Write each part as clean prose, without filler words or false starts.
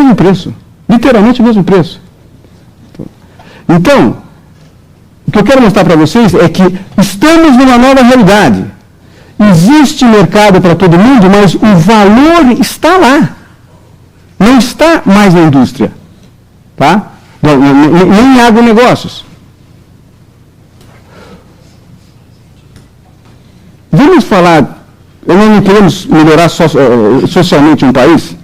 mesmo preço. Literalmente o mesmo preço. Então, o que eu quero mostrar para vocês é que estamos numa nova realidade. Existe mercado para todo mundo, mas o valor está lá. Não está mais na indústria. Tá? Nem em agronegócios. Vamos falar, não queremos melhorar socialmente um país,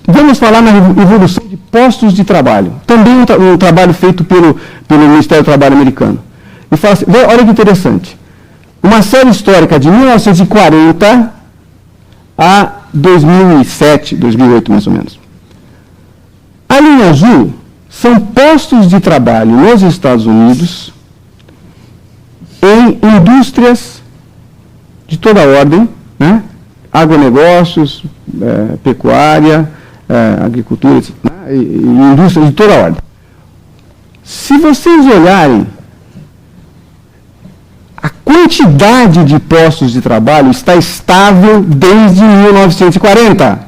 vamos falar na evolução de postos de trabalho. Também um trabalho feito pelo Ministério do Trabalho americano. E fala assim, olha que interessante. Uma série histórica de 1940 a 2007, 2008 mais ou menos. A linha azul são postos de trabalho nos Estados Unidos em indústrias de toda ordem, né? Agronegócios, pecuária, agricultura, né? e indústrias de toda ordem. Se vocês olharem, a quantidade de postos de trabalho está estável desde 1940.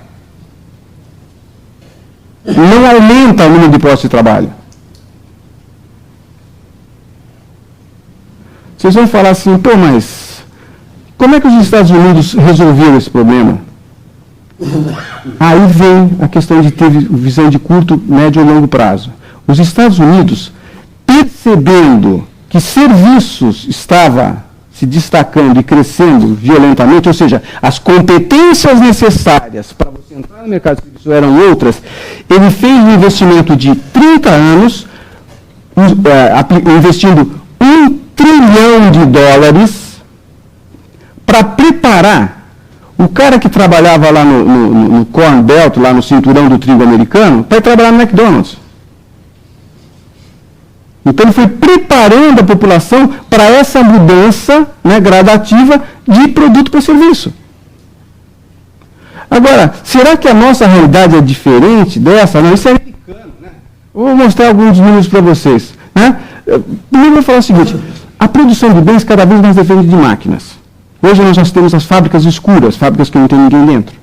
Não aumenta o número de postos de trabalho. Vocês vão falar assim, pô, mas como é que os Estados Unidos resolveram esse problema? Aí vem a questão de ter visão de curto, médio e longo prazo. Os Estados Unidos, percebendo que serviços estava se destacando e crescendo violentamente, ou seja, as competências necessárias para você entrar no mercado de serviços eram outras, ele fez um investimento de 30 anos, investindo $1 trilhão para preparar o cara que trabalhava lá no Corn Belt, lá no cinturão do trigo americano, para ir trabalhar no McDonald's. Então ele foi preparando a população para essa mudança, né, gradativa de produto para serviço. Agora, será que a nossa realidade é diferente dessa? Não, isso é americano, né? Vou mostrar alguns números para vocês. Né? Primeiro eu vou falar o seguinte, a produção de bens cada vez mais depende de máquinas. Hoje nós já temos as fábricas escuras, fábricas que não tem ninguém dentro.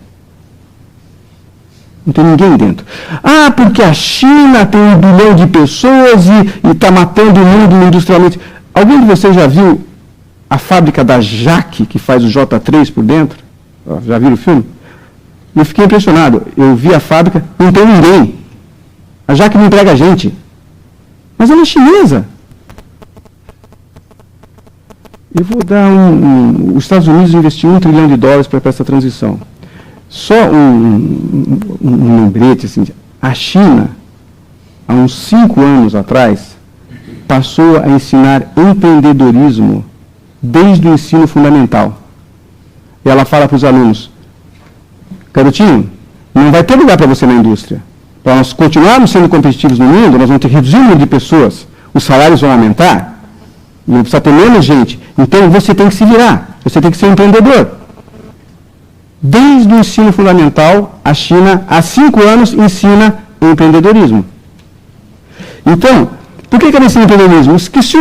Não tem ninguém dentro. Ah, porque a China tem 1 bilhão de pessoas e está matando o mundo industrialmente. Alguém de vocês já viu a fábrica da Jaque, que faz o J3 por dentro? Já viram o filme? Eu fiquei impressionado. Eu vi a fábrica, não tem ninguém. A Jaque não emprega a gente. Mas ela é chinesa. Eu vou dar os Estados Unidos investiram $1 trilhão para essa transição. Só um lembrete, assim, a China, há uns 5 anos atrás, passou a ensinar empreendedorismo desde o ensino fundamental. E ela fala para os alunos, garotinho, não vai ter lugar para você na indústria. Para nós continuarmos sendo competitivos no mundo, nós vamos ter que reduzir o número de pessoas, os salários vão aumentar, não precisa ter menos gente. Então você tem que se virar, você tem que ser um empreendedor. Desde o ensino fundamental, a China, há 5 anos, ensina empreendedorismo. Então, por que ela ensina empreendedorismo? Porque se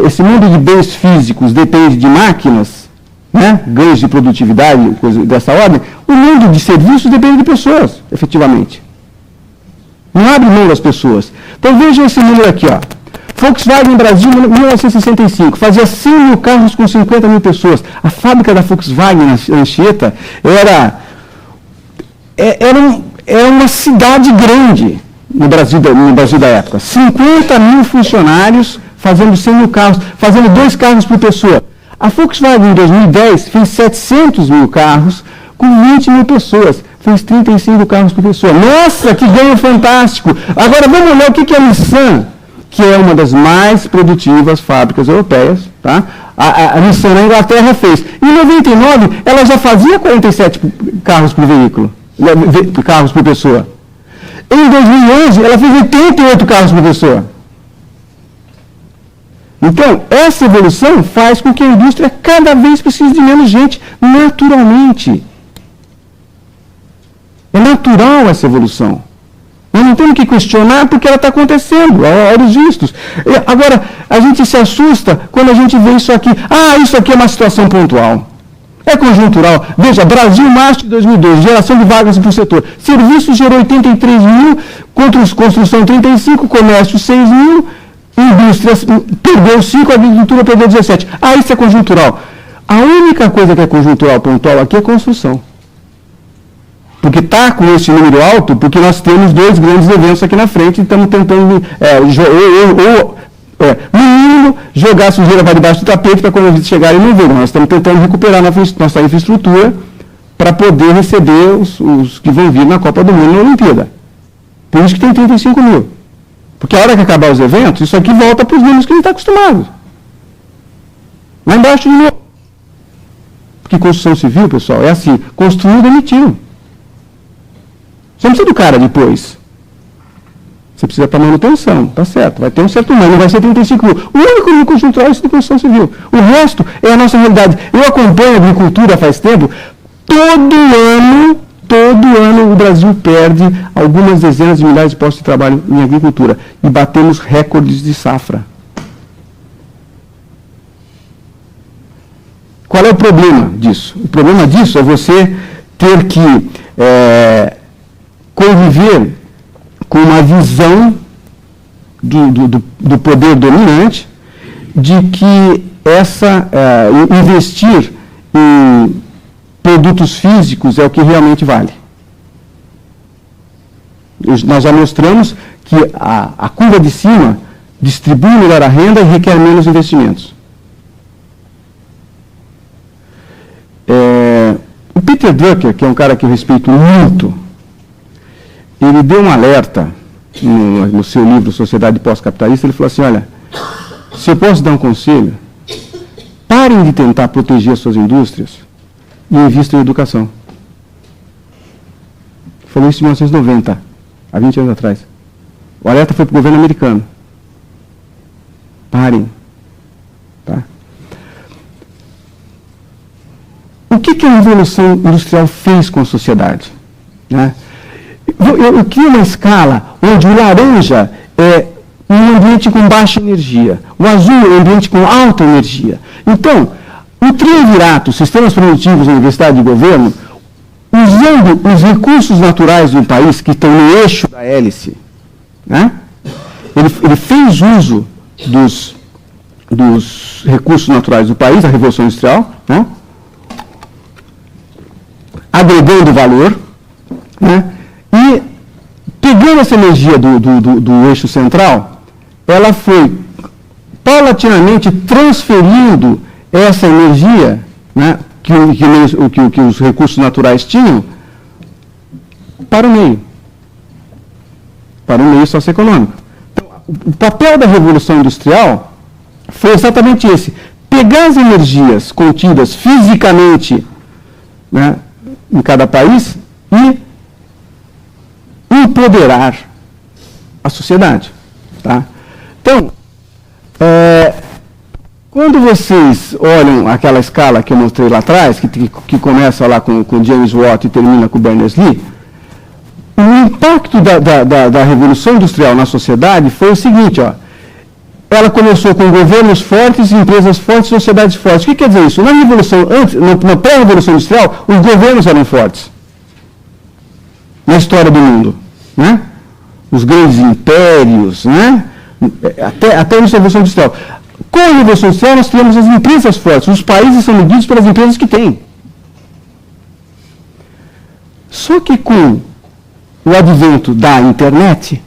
esse mundo de bens físicos depende de máquinas, né, ganhos de produtividade, coisa dessa ordem, o mundo de serviços depende de pessoas, efetivamente. Não abre mão das pessoas. Então vejam esse número aqui, ó. Volkswagen Brasil, 1965, fazia 100 mil carros com 50 mil pessoas. A fábrica da Volkswagen, na Anchieta, era uma cidade grande no Brasil da época. 50 mil funcionários fazendo 100 mil carros, fazendo 2 carros por pessoa. A Volkswagen, em 2010, fez 700 mil carros com 20 mil pessoas. Fez 35 carros por pessoa. Nossa, que ganho fantástico! Agora vamos olhar o que é a Nissan, que é uma das mais produtivas fábricas europeias, tá? A Nissan na Inglaterra fez. Em 99, ela já fazia 47 carros por veículo, carros por pessoa. Em 2011, ela fez 88 carros por pessoa. Então, essa evolução faz com que a indústria cada vez precise de menos gente, naturalmente. É natural essa evolução. Nós não temos que questionar porque ela está acontecendo, a olhos vistos. Agora, a gente se assusta quando a gente vê isso aqui. Ah, isso aqui é uma situação pontual. É conjuntural. Veja, Brasil, março de 2012, geração de vagas para o setor. Serviços gerou 83 mil, construção 35, comércio 6 mil, indústria perdeu 5, agricultura perdeu 17. Ah, isso é conjuntural. A única coisa que é conjuntural pontual aqui é construção. Porque está com esse número alto, porque nós temos 2 grandes eventos aqui na frente e estamos tentando, no mínimo, jogar a sujeira para debaixo do tapete para quando a gente chegar e não ver. Nós estamos tentando recuperar nossa infraestrutura para poder receber os que vão vir na Copa do Mundo e na Olimpíada. Por isso que tem 35 mil. Porque a hora que acabar os eventos, isso aqui volta para os números que a gente está acostumado. Lá embaixo de novo. Porque construção civil, pessoal, é assim, construiu e demitiu. Você não precisa do cara depois. Você precisa para manutenção, tá certo. Vai ter um certo número, não vai ser 35 mil. O único no conjuntural é isso de construção civil. O resto é a nossa realidade. Eu acompanho a agricultura faz tempo. Todo ano o Brasil perde algumas dezenas de milhares de postos de trabalho em agricultura. E batemos recordes de safra. Qual é o problema disso? O problema disso é você ter que conviver com uma visão do poder dominante de que investir em produtos físicos é o que realmente vale. Nós já mostramos que a curva de cima distribui melhor a renda e requer menos investimentos. O Peter Drucker, que é um cara que eu respeito muito, ele deu um alerta no seu livro Sociedade Pós-Capitalista. Ele falou assim, olha, se eu posso dar um conselho, parem de tentar proteger as suas indústrias e invistam em educação. Ele falou isso em 1990, há 20 anos atrás. O alerta foi para o governo americano. Parem. Tá? O que a Revolução Industrial fez com a sociedade? Né? Eu crio uma escala onde o laranja é um ambiente com baixa energia, o azul é um ambiente com alta energia. Então, o triunvirato, sistemas produtivos, universidade e governo, usando os recursos naturais do país, que estão no eixo da hélice, né? Ele fez uso dos recursos naturais do país, a Revolução Industrial, né? Agregando valor, né? E, pegando essa energia do eixo central, ela foi paulatinamente transferindo essa energia, né, que os recursos naturais tinham, para o meio socioeconômico. Então, o papel da Revolução Industrial foi exatamente esse: pegar as energias contidas fisicamente, né, em cada país e empoderar a sociedade. Tá? Então, quando vocês olham aquela escala que eu mostrei lá atrás, que começa lá com James Watt e termina com Berners-Lee, o impacto da Revolução Industrial na sociedade foi o seguinte, ó, ela começou com governos fortes, empresas fortes, sociedades fortes. O que quer dizer isso? Na Revolução, na pré-Revolução Industrial, os governos eram fortes na história do mundo. Né? Os grandes impérios, né? até a Revolução Industrial. Com a Revolução Industrial, nós tivemos as empresas fortes. Os países são medidos pelas empresas que têm. Só que com o advento da internet,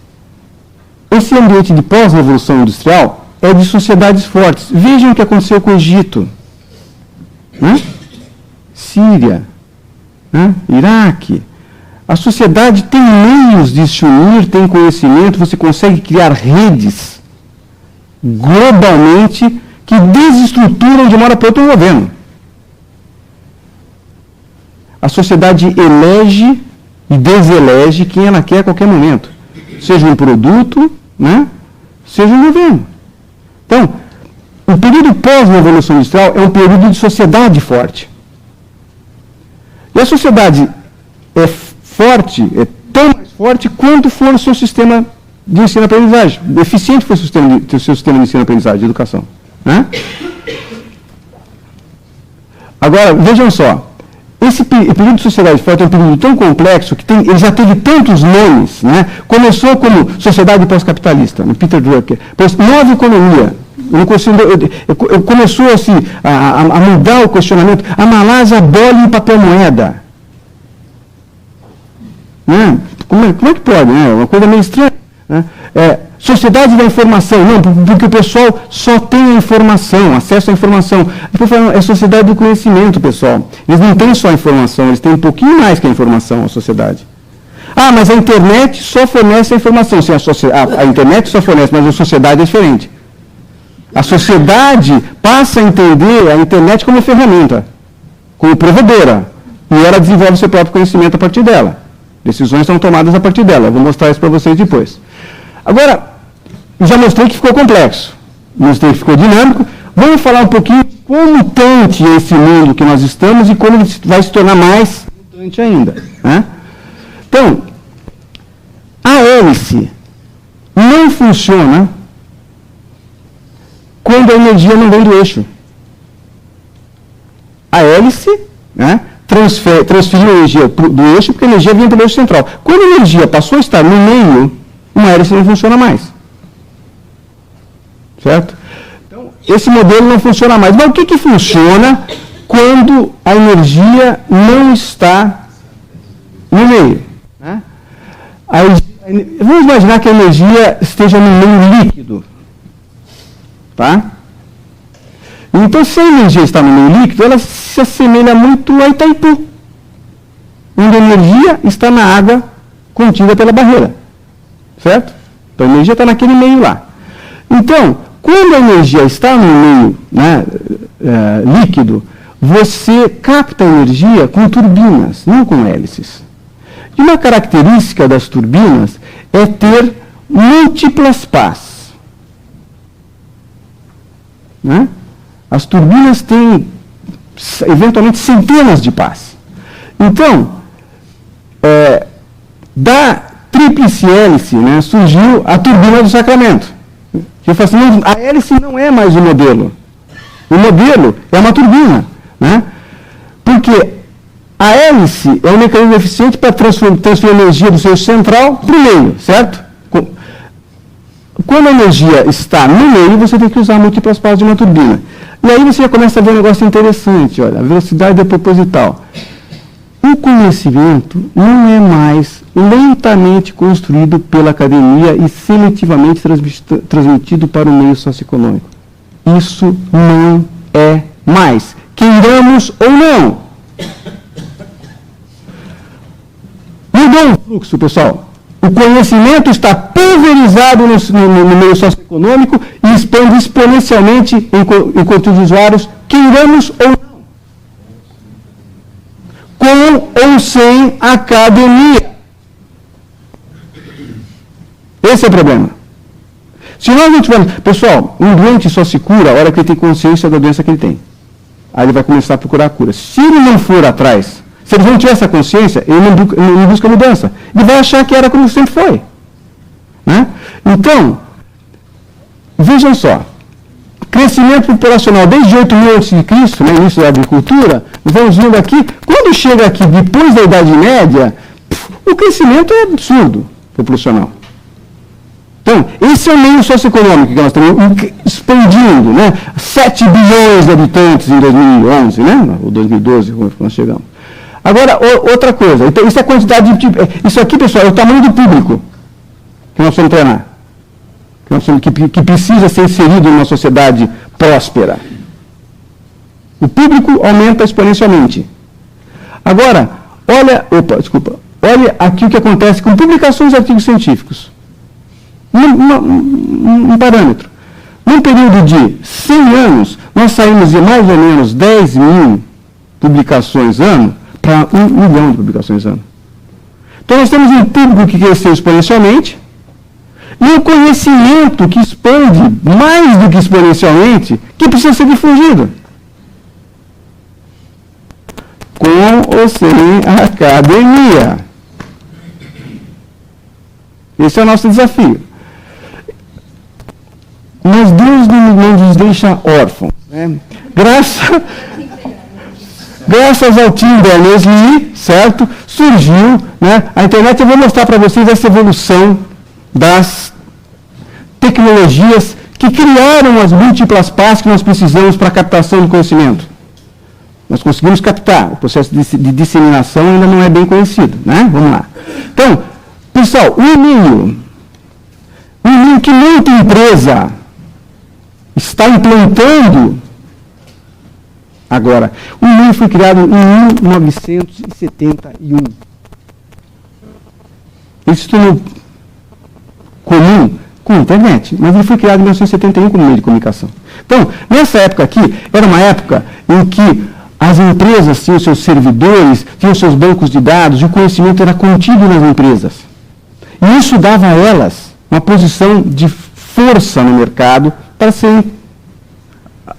esse ambiente de pós-Revolução Industrial é de sociedades fortes. Vejam o que aconteceu com o Egito, né? Síria, né? Iraque. A sociedade tem meios de se unir, tem conhecimento, você consegue criar redes globalmente que desestruturam de uma hora para outra um governo. A sociedade elege e deselege quem ela quer a qualquer momento. Seja um produto, né? Seja um governo. Então, o período pós-Revolução Industrial é um período de sociedade forte. E a sociedade é forte, é tão mais forte quanto for o seu sistema de ensino-aprendizagem. Eficiente foi o seu sistema de ensino-aprendizagem, de educação. Né? Agora, vejam só, esse período de sociedade forte é um período tão complexo que ele já teve tantos nomes, né? Começou como sociedade pós-capitalista, no Peter Drucker, nova economia. Começou assim, a mudar o questionamento. A Malásia abole papel moeda. Né? Como é que pode? Né? Uma coisa meio estranha. Né? Sociedade da informação. Não, porque o pessoal só tem a informação, acesso à informação. Depois falam, é sociedade do conhecimento, pessoal. Eles não têm só a informação, eles têm um pouquinho mais que a informação, a sociedade. Ah, mas a internet só fornece a informação. Sim, a internet só fornece, mas a sociedade é diferente. A sociedade passa a entender a internet como ferramenta, como provedora, e ela desenvolve seu próprio conhecimento a partir dela. Decisões são tomadas a partir dela. Eu vou mostrar isso para vocês depois. Agora, já mostrei que ficou complexo, mostrei que ficou dinâmico. Vamos falar um pouquinho de como mutante é esse mundo que nós estamos e como ele vai se tornar mais mutante ainda. Né? Então, a hélice não funciona quando a energia não vem do eixo. A hélice, né, transferiu a energia do eixo porque a energia vinha pelo eixo central. Quando a energia passou a estar no meio, uma hélice não funciona mais. Certo? Então, esse modelo não funciona mais. Mas o que funciona quando a energia não está no meio? Né? Vamos imaginar que a energia esteja no meio líquido. Tá? Então, se a energia está no meio líquido, ela se assemelha muito a Itaipu, onde a energia está na água contida pela barreira. Certo? Então, a energia está naquele meio lá. Então, quando a energia está no meio, né, líquido, você capta a energia com turbinas, não com hélices. E uma característica das turbinas é ter múltiplas pás. Né? As turbinas têm, eventualmente, centenas de pás. Então, da tríplice hélice, né, surgiu a turbina do Sacramento. Eu falo assim, a hélice não é mais o modelo. O modelo é uma turbina. Né? Porque a hélice é um mecanismo eficiente para transferir energia do seu central para o meio, certo? Quando a energia está no meio, você tem que usar múltiplas pás de uma turbina. E aí você já começa a ver um negócio interessante, olha, a velocidade é proposital. O conhecimento não é mais lentamente construído pela academia e seletivamente transmitido para o meio socioeconômico. Isso não é mais. Queiramos ou não. Mudou o fluxo, pessoal. O conhecimento está pulverizado no meio socioeconômico e expande exponencialmente enquanto os usuários queiramos ou não. Com ou sem academia. Esse é o problema. Se nós não tivermos... Pessoal, um doente só se cura a hora que ele tem consciência da doença que ele tem. Aí ele vai começar a procurar a cura. Se ele não for atrás, se ele não tiver essa consciência, ele não busca mudança. Ele vai achar que era como sempre foi. Né? Então, vejam só. Crescimento populacional desde 8.000 a.C., né, início da agricultura, vamos vendo aqui, quando chega aqui depois da Idade Média, o crescimento é absurdo populacional. Então, esse é o meio socioeconômico que nós estamos expandindo, né? 7 bilhões de habitantes em 2011, né? Ou 2012, quando nós chegamos. Agora, outra coisa, então, isso é a quantidade de... Isso aqui, pessoal, é o tamanho do público que nós vamos treinar. Que precisa ser inserido em uma sociedade próspera. O público aumenta exponencialmente. Agora, olha aqui o que acontece com publicações de artigos científicos. Um parâmetro. Num período de 100 anos, nós saímos de mais ou menos 10 mil publicações ano para 1 milhão de publicações ano. Então, nós temos um público que cresceu exponencialmente, e um conhecimento que expande mais do que exponencialmente, que precisa ser difundido. Com ou sem a academia. Esse é o nosso desafio. Mas Deus não nos deixa órfãos. Né? graças ao Tim Berners-Lee, certo? Surgiu, né? A internet. Eu vou mostrar para vocês essa evolução das tecnologias que criaram as múltiplas pastas que nós precisamos para a captação do conhecimento. Nós conseguimos captar, o processo de disseminação ainda não é bem conhecido, né? Vamos lá. Então, pessoal, o e-mail que muita empresa está implantando agora. O e-mail foi criado em 1971. Ele se tornou comum com a internet, mas ele foi criado em 1971 como meio de comunicação. Então, nessa época aqui, era uma época em que as empresas tinham seus servidores, tinham seus bancos de dados, e o conhecimento era contido nas empresas. E isso dava a elas uma posição de força no mercado para serem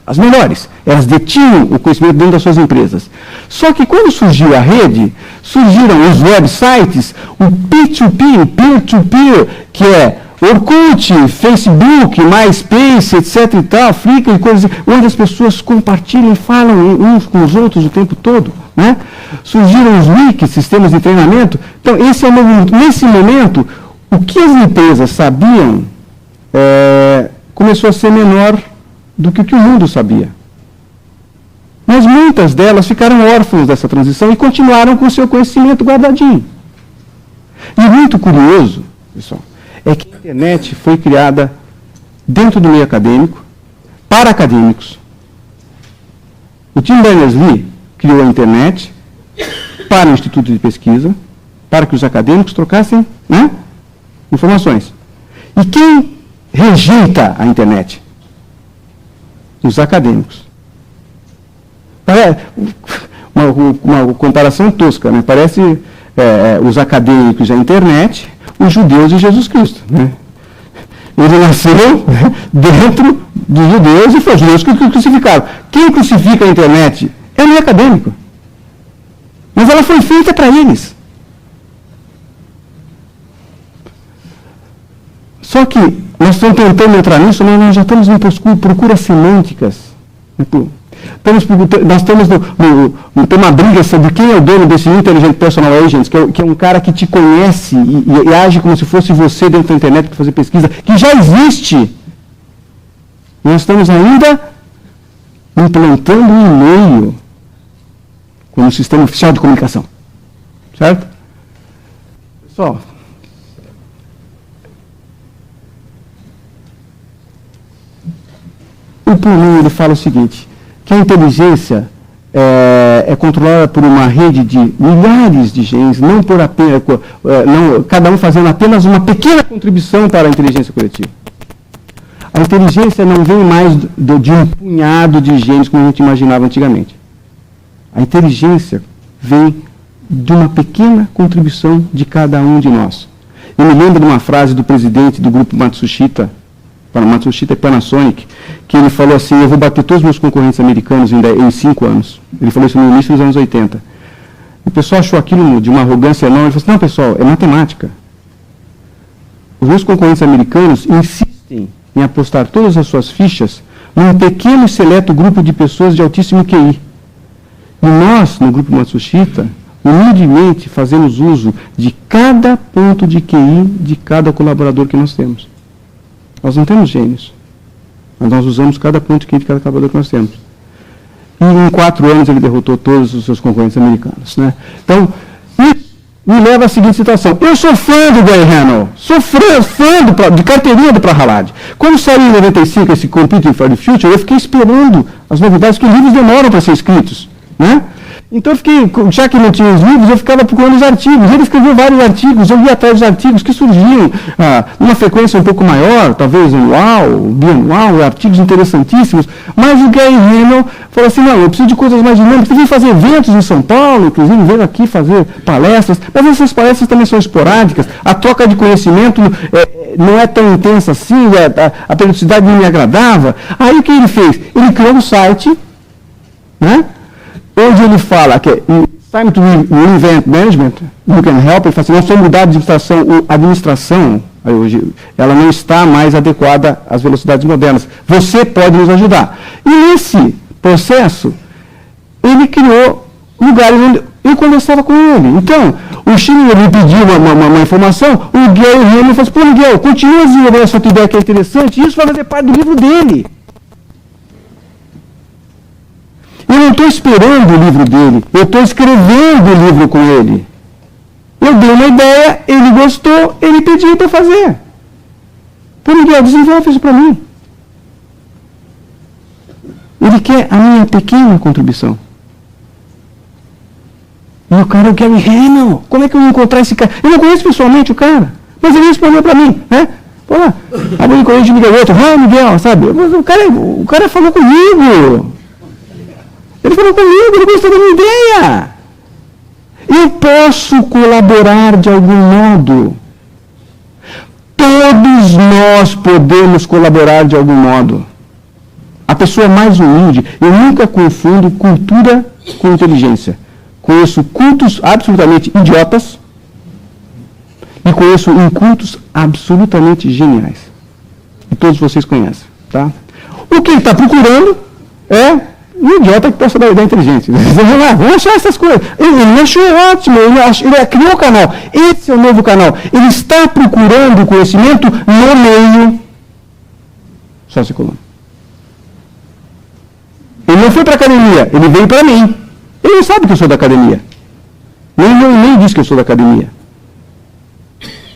as melhores. Elas detinham o conhecimento dentro das suas empresas. Só que quando surgiu a rede, surgiram os websites, o P2P, o peer-to-peer, que é Orkut, Facebook, MySpace, etc. e tal, Flickr e coisas, onde as pessoas compartilham e falam uns com os outros o tempo todo, né? Surgiram os wikis, sistemas de treinamento. Então, esse é o momento. Nesse momento, o que as empresas sabiam começou a ser menor do que o mundo sabia. Mas muitas delas ficaram órfãs dessa transição e continuaram com o seu conhecimento guardadinho. E muito curioso, pessoal, é que a internet foi criada dentro do meio acadêmico, para acadêmicos. O Tim Berners-Lee criou a internet para o Instituto de Pesquisa, para que os acadêmicos trocassem, né, informações. E quem rejeita a internet? Os acadêmicos. Uma comparação tosca, né? Parece os acadêmicos e a internet, os judeus e Jesus Cristo. Né? Ele nasceu dentro dos judeus e foi os judeus que o crucificaram. Quem crucifica a internet é o meio acadêmico. Mas ela foi feita para eles. Só que nós estamos tentando entrar nisso, mas nós já estamos em procuras semânticas. Nós temos uma briga sobre quem é o dono desse Intelligent Personal Agent, que é um cara que te conhece e age como se fosse você dentro da internet para fazer pesquisa, que já existe. Nós estamos ainda implantando um e-mail como sistema oficial de comunicação. Certo? Pessoal, o Pullman, ele fala o seguinte, que a inteligência é controlada por uma rede de milhares de genes, não por apenas, cada um fazendo apenas uma pequena contribuição para a inteligência coletiva. A inteligência não vem mais de um punhado de genes como a gente imaginava antigamente. A inteligência vem de uma pequena contribuição de cada um de nós. Eu me lembro de uma frase do presidente do grupo Matsushita e Panasonic, que ele falou assim: eu vou bater todos os meus concorrentes americanos em 5 anos. Ele falou isso no início dos anos 80. O pessoal achou aquilo de uma arrogância enorme. Ele falou assim: não, pessoal, é matemática. Os meus concorrentes americanos insistem em apostar todas as suas fichas num pequeno e seleto grupo de pessoas de altíssimo QI. E nós, no grupo Matsushita, humildemente fazemos uso de cada ponto de QI de cada colaborador que nós temos. Nós não temos gênios, mas nós usamos cada ponto de QI de cada colaborador que nós temos. E em 4 anos ele derrotou todos os seus concorrentes americanos. Né? Então, isso me leva à seguinte situação. Eu sou fã do Gary Hamel, sou fã de carteirinha do Prahalad. Quando saiu em 95 esse Computing for the Future, eu fiquei esperando as novidades, que os livros demoram para ser escritos. Né? Então, já que não tinha os livros, eu ficava procurando os artigos. Ele escreveu vários artigos, eu ia atrás dos artigos que surgiam numa frequência um pouco maior, talvez anual, bianual, artigos interessantíssimos. Mas o Gary Hamel falou assim: não, eu preciso de coisas mais dinâmicas. Eu vim fazer eventos em São Paulo, inclusive veio aqui fazer palestras, mas essas palestras também são esporádicas. A troca de conhecimento não é tão intensa assim, a periodicidade não me agradava. Aí o que ele fez? Ele criou um site, né? Onde ele fala que time to reinvent management, you can help, ele fala assim: nós vamos mudar a administração hoje, ela não está mais adequada às velocidades modernas. Você pode nos ajudar. E nesse processo, ele criou lugares onde eu conversava com ele. Então, o Schiller me pediu uma informação, o Miguel Riemann falou assim, pô, Miguel, continua desenvolvendo essa tua ideia que é interessante, isso vai fazer parte do livro dele. Eu não estou esperando o livro dele, eu estou escrevendo o livro com ele. Eu dei uma ideia, ele gostou, ele pediu para fazer. Pô, Miguel, desenvolve isso para mim. Ele quer a minha pequena contribuição. E o cara é o Gary Hamel. Como é que eu vou encontrar esse cara? Eu não conheço pessoalmente o cara, mas ele respondeu para mim, né? Pô, abriu o correio de Miguel outro, Miguel, sabe? O cara falou comigo. Ele falou comigo, ele gostou da minha ideia. Eu posso colaborar de algum modo. Todos nós podemos colaborar de algum modo. A pessoa mais humilde, eu nunca confundo cultura com inteligência. Conheço cultos absolutamente idiotas e conheço incultos absolutamente geniais. E todos vocês conhecem, tá? O que ele está procurando é um idiota que possa dar ideia inteligente. Vamos achar essas coisas. Ele achou ótimo, ele criou o canal. Esse é o novo canal. Ele está procurando conhecimento no meio socioeconômico. Ele não foi para a academia, ele veio para mim. Ele não sabe que eu sou da academia. Nem disse que eu sou da academia.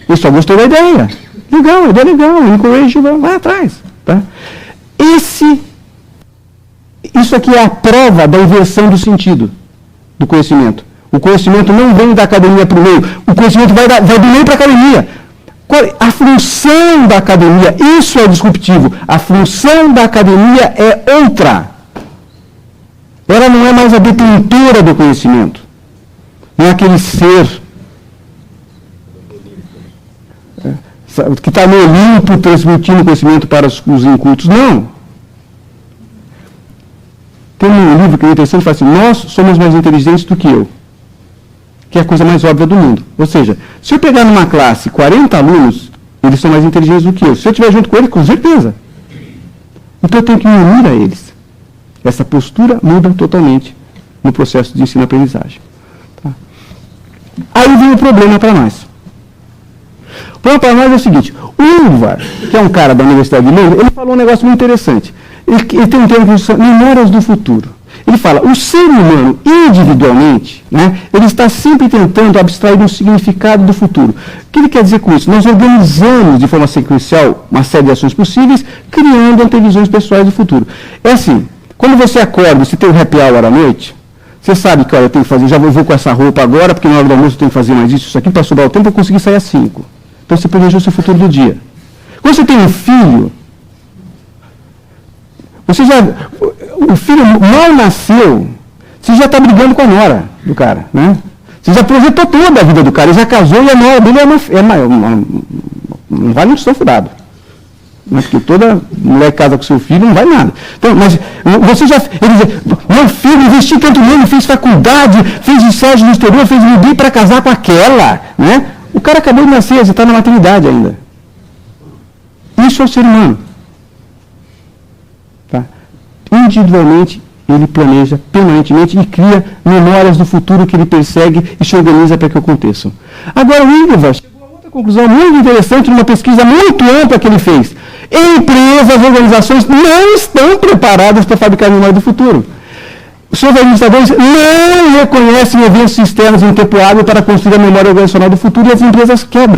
Ele só gostou da ideia. Legal, a ideia é legal, encourage, vai atrás. Tá? Isso aqui é a prova da inversão do sentido do conhecimento. O conhecimento não vem da academia para o meio. O conhecimento vai do meio para a academia. A função da academia, isso é disruptivo. A função da academia é outra. Ela não é mais a detentora do conhecimento. Não é aquele ser que está no Olimpo transmitindo conhecimento para os incultos. Não. Tem um livro que é interessante que fala assim, nós somos mais inteligentes do que eu. Que é a coisa mais óbvia do mundo. Ou seja, se eu pegar numa classe 40 alunos, eles são mais inteligentes do que eu. Se eu estiver junto com eles, com certeza. Então eu tenho que me unir a eles. Essa postura muda totalmente no processo de ensino-aprendizagem. Tá? Aí vem o problema para nós. O problema para nós é o seguinte, o Ingvar, que é um cara da Universidade de Londres, ele falou um negócio muito interessante. Ele tem um termo que chama memórias do futuro. Ele fala, o ser humano, individualmente, né, ele está sempre tentando abstrair um significado do futuro. O que ele quer dizer com isso? Nós organizamos de forma sequencial uma série de ações possíveis, criando antevisões pessoais do futuro. É assim, quando você acorda, você tem um happy hour à noite, você sabe que, olha, eu tenho que fazer, já vou com essa roupa agora, porque na hora do almoço eu tenho que fazer mais isso aqui, para sobrar o tempo eu consegui sair às 5. Então você planejou o seu futuro do dia. Quando você tem um filho, o filho mal nasceu, você já está brigando com a nora do cara, né? Você já projetou toda a vida do cara, ele já casou e a nora dele não vai no som furado. Mas porque toda mulher que casa com seu filho não vai nada. Então, mas você já. Ele diz, meu filho, investi tanto nele, fez faculdade, fez estágio no exterior, fez MBA para casar com aquela. Né? O cara acabou de nascer, já está na maternidade ainda. Isso é o ser humano. Tá? Individualmente, ele planeja permanentemente e cria memórias do futuro que ele persegue e se organiza para que aconteçam. Agora, o Ingvar chegou a outra conclusão muito interessante numa pesquisa muito ampla que ele fez. Empresas, organizações não estão preparadas para fabricar memória do futuro. Os administradores não reconhecem eventos externos em tempo hábil para construir a memória organizacional do futuro e as empresas quebram.